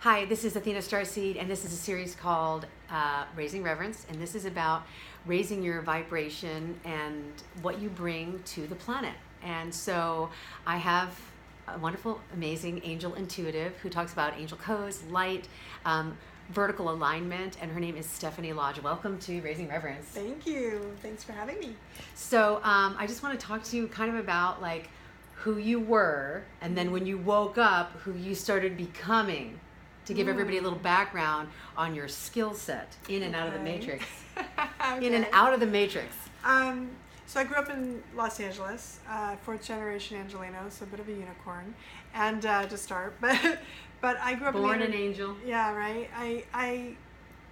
Hi, this is Athena StarSeed, and this is a series called Raising Reverence, and this is about raising your vibration and what you bring to the planet. And so I have a wonderful, amazing angel intuitive who talks about angel codes, light, vertical alignment, and her name is Stephanie Lodge. Welcome to Raising Reverence. Thank you. Thanks for having me. So I just want to talk to you kind of about like who you were, and then when you woke up, who you started becoming, to give everybody a little background on your skill set in and out of the matrix. In and out of the matrix. So I grew up in Los Angeles, fourth generation Angelino, so a bit of a unicorn, and to start, but I grew up born an angel. Yeah, right.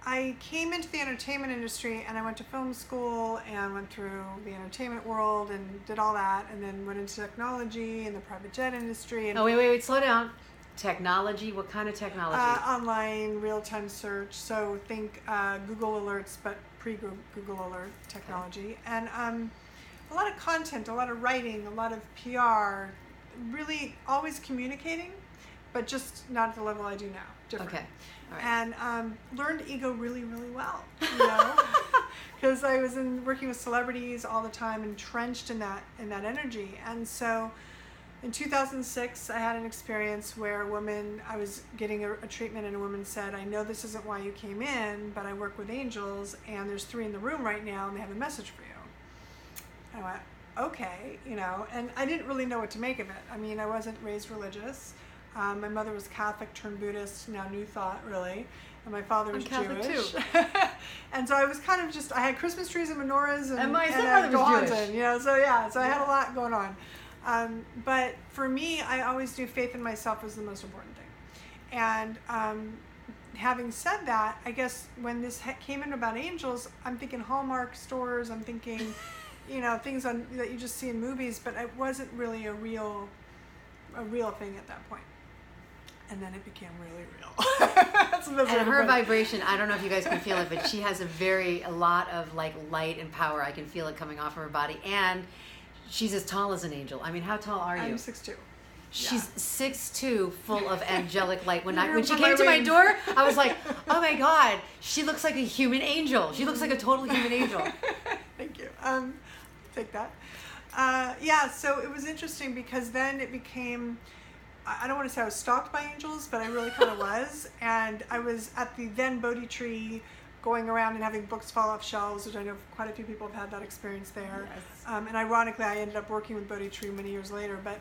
I came into the entertainment industry, and I went to film school and went through the entertainment world and did all that, and then went into technology and the private jet industry. And oh wait, slow down. Technology? What kind of technology? Online real-time search. So think Google Alerts, but pre-Google Alert technology. And a lot of content, a lot of writing, a lot of PR, really always communicating, but just not at the level I do now. Different. Okay. All right. And learned ego really, really well, you know, because I was working with celebrities all the time, entrenched in that energy. And so in 2006, I had an experience where I was getting a treatment, and a woman said, "I know this isn't why you came in, but I work with angels, and there's 3 in the room right now, and they have a message for you." I went, okay, you know, and I didn't really know what to make of it. I mean, I wasn't raised religious. My mother was Catholic turned Buddhist, now New Thought, really, and my father was Catholic Jewish. Too. And so I was kind of I had Christmas trees and menorahs, and my stepmother was Jewish. You know, so yeah, so I had a lot going on. But for me, I always knew faith in myself was the most important thing. And having said that, I guess when this came in about angels, I'm thinking Hallmark stores, I'm thinking, you know, things that you just see in movies, but it wasn't really a real thing at that point. And then it became really real. And her vibration, I don't know if you guys can feel it, but she has a lot of like light and power. I can feel it coming off of her body. And she's as tall as an angel. I mean, how tall are you? I'm 6'2". She's 6'2", full of angelic light. When she from came my to my wings. door, I was like, oh my God, she looks like a human angel. She looks like a total human angel. Thank you. Take that. Yeah, so it was interesting because then it became, I don't want to say I was stalked by angels, but I really kind of was. And I was at the then Bodhi tree, going around and having books fall off shelves, which I know quite a few people have had that experience there. Yes. And ironically, I ended up working with Bodhi Tree many years later. But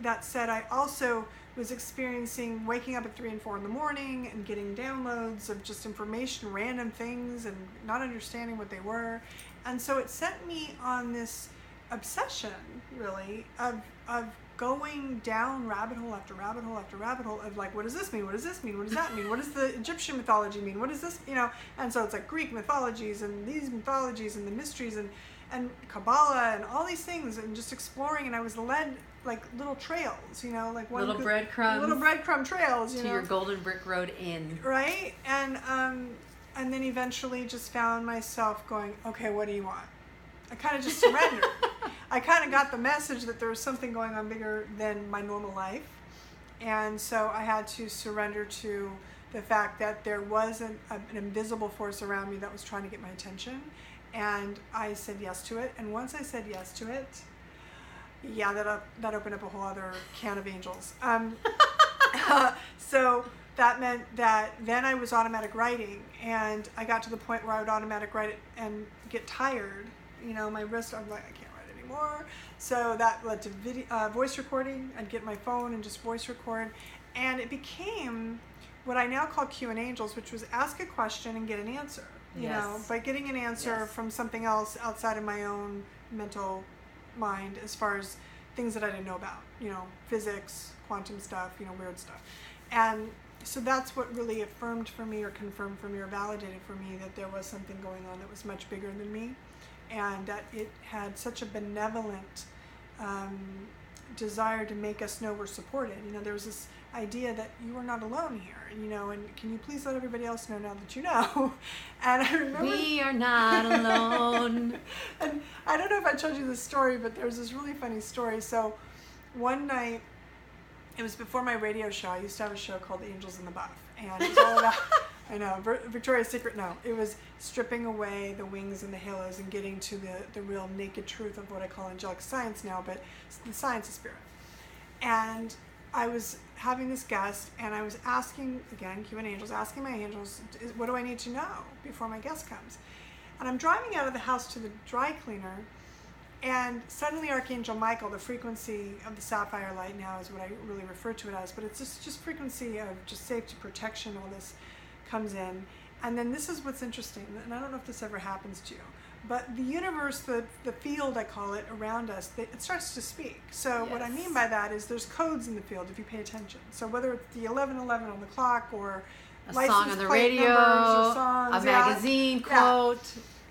that said, I also was experiencing waking up at 3 and 4 in the morning and getting downloads of just information, random things, and not understanding what they were. And so it sent me on this obsession, really, of going down rabbit hole after rabbit hole after rabbit hole of like, what does this mean? What does this mean? What does that mean? What does the Egyptian mythology mean? What is this, you know? And so it's like Greek mythologies and these mythologies and the mysteries and Kabbalah and all these things, and just exploring. And I was led like little trails, you know, like little breadcrumb trails, you know, your golden brick road in. Right. And then eventually just found myself going, okay, what do you want? I kind of just surrendered. I kind of got the message that there was something going on bigger than my normal life. And so I had to surrender to the fact that there was an invisible force around me that was trying to get my attention. And I said yes to it. And once I said yes to it, yeah, that opened up a whole other can of angels. So that meant that then I was automatic writing. And I got to the point where I would automatic write it and get tired. You know, my wrist, I'm like, I can't write anymore. So that led to voice recording. I'd get my phone and just voice record. And it became what I now call Q and Angels, which was ask a question and get an answer. You know, by getting an answer from something else outside of my own mental mind, as far as things that I didn't know about, you know, physics, quantum stuff, you know, weird stuff. And so that's what really affirmed for me, or confirmed for me, or validated for me that there was something going on that was much bigger than me. And that it had such a benevolent desire to make us know we're supported. You know, there was this idea that you are not alone here, you know, and can you please let everybody else know now that you know? And I remember... We are not alone. And I don't know if I told you this story, but there's this really funny story. So one night It was before my radio show. I used to have a show called Angels in the Buff, and it was all about, I know, Victoria's Secret, no. It was stripping away the wings and the halos and getting to the real naked truth of what I call angelic science now, but the science of spirit. And I was having this guest, and I was asking, again, Cuban angels, asking my angels, what do I need to know before my guest comes? And I'm driving out of the house to the dry cleaner, and suddenly Archangel Michael, the frequency of the sapphire light now is what I really refer to it as, but it's just frequency of just safety, protection, all this comes in. And then this is what's interesting, and I don't know if this ever happens to you, but the universe, the field I call it, around us, it starts to speak. So what I mean by that is there's codes in the field if you pay attention. So whether it's the 11:11 on the clock, or a song on the radio, a magazine quote,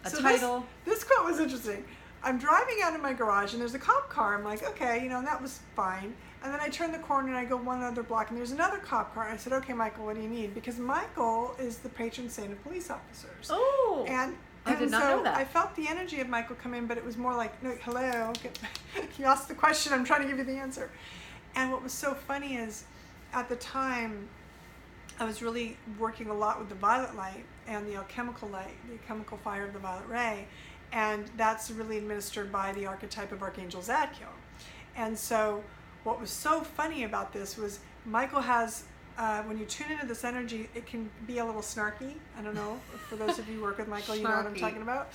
a title. This quote was interesting. I'm driving out of my garage and there's a cop car. I'm like, okay, and that was fine. And then I turn the corner and I go one other block and there's another cop car. I said, okay, Michael, what do you need? Because Michael is the patron saint of police officers. Oh, and I did not know that. I felt the energy of Michael come in, but it was more like, no, hello. You asked the question, I'm trying to give you the answer. And what was so funny is, at the time, I was really working a lot with the violet light and the alchemical light, the chemical fire of the violet ray. And that's really administered by the archetype of Archangel Zadkiel. And so what was so funny about this was Michael has, when you tune into this energy, it can be a little snarky. I don't know, for those of you who work with Michael, you know what I'm talking about.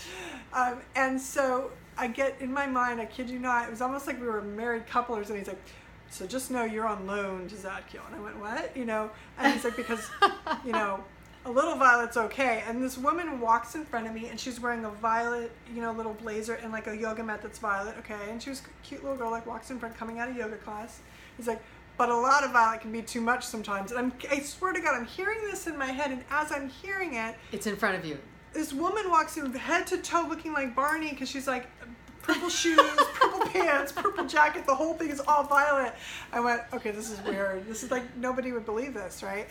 And so I get, in my mind, I kid you not, it was almost like we were a married couple or something. He's like, so just know you're on loan to Zadkiel. And I went, what? And he's like, because, a little violet's okay. And this woman walks in front of me and she's wearing a violet, little blazer and like a yoga mat that's violet, okay? And she was a cute little girl, like walks in front, coming out of yoga class. He's like, but a lot of violet can be too much sometimes. And I swear to God, I'm hearing this in my head, and as I'm hearing it, it's in front of you. This woman walks in head to toe looking like Barney, because she's like, purple shoes, purple pants, purple jacket, the whole thing is all violet. I went, okay, this is weird. This is like, nobody would believe this, right?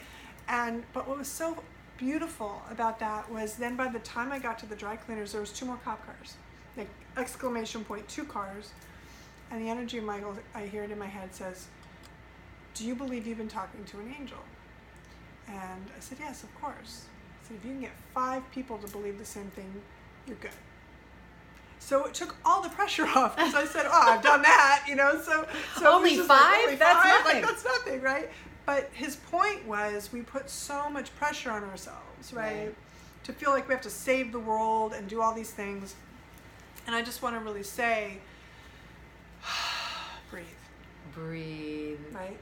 But what was so beautiful about that was then by the time I got to the dry cleaners, there was 2 more cop cars, like exclamation point, 2 cars. And the energy of Michael, I hear it in my head, says, do you believe you've been talking to an angel? And I said, yes, of course. I said, if you can get 5 people to believe the same thing, you're good. So it took all the pressure off, because I said, oh, I've done that, so only 5? Like, that's five? nothing. Like, that's nothing, right? But his point was, we put so much pressure on ourselves, right? To feel like we have to save the world and do all these things. And I just want to really say, breathe. Breathe. Right?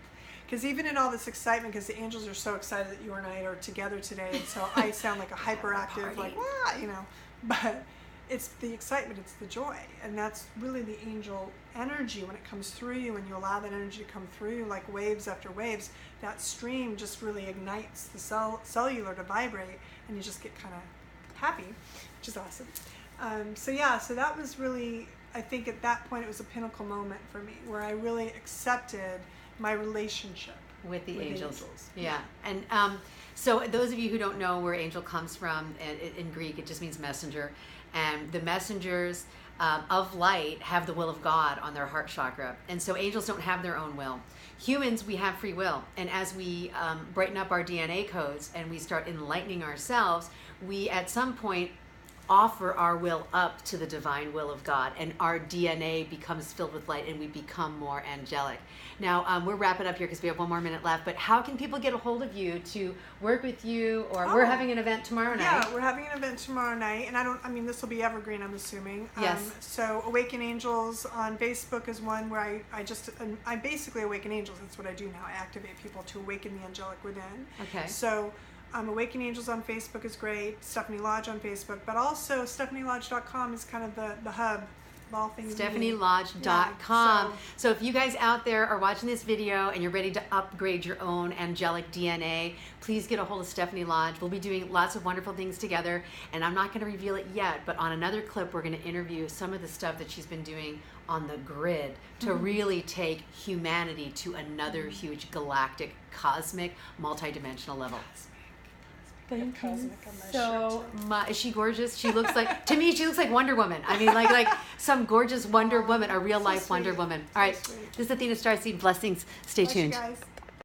Because even in all this excitement, because the angels are so excited that you and I are together today, and so I sound like a hyperactive, like, wah, but it's the excitement, it's the joy, and that's really the angel energy when it comes through you, and you allow that energy to come through you like waves after waves. That stream just really ignites the cellular to vibrate, and you just get kind of happy, which is awesome. So that was really, I think at that point it was a pinnacle moment for me, where I really accepted my relationship with the angels. Yeah. And so those of you who don't know where angel comes from, in Greek it just means messenger. And the messengers of light have the will of God on their heart chakra. And so angels don't have their own will. Humans, we have free will. And as we brighten up our DNA codes and we start enlightening ourselves, we at some point offer our will up to the divine will of God, and our DNA becomes filled with light and we become more angelic. Now, we're wrapping up here because we have 1 more minute left, but how can people get a hold of you to work with you? Or we're having an event tomorrow night. Yeah, we're having an event tomorrow night, and this will be evergreen, I'm assuming. Yes. So Awaken Angels on Facebook is one where I basically awaken angels. That's what I do now. I activate people to awaken the angelic within. Okay. So Awaken Angels on Facebook is great. Stephanie Lodge on Facebook, but also StephanieLodge.com is kind of the hub of all things. StephanieLodge.com. So if you guys out there are watching this video and you're ready to upgrade your own angelic DNA, please get a hold of Stephanie Lodge. We'll be doing lots of wonderful things together, and I'm not going to reveal it yet, but on another clip we're going to interview some of the stuff that she's been doing on the grid to really take humanity to another huge galactic, cosmic, multidimensional level. Thank cosmic you on my so shirt, too. much. Is she gorgeous? She looks like, to me, she looks like Wonder Woman. I mean, like some gorgeous Wonder Woman, a real life Wonder sweet. Woman. All right, So sweet. this is Athena StarSeed. Blessings. Stay Bless you tuned. guys.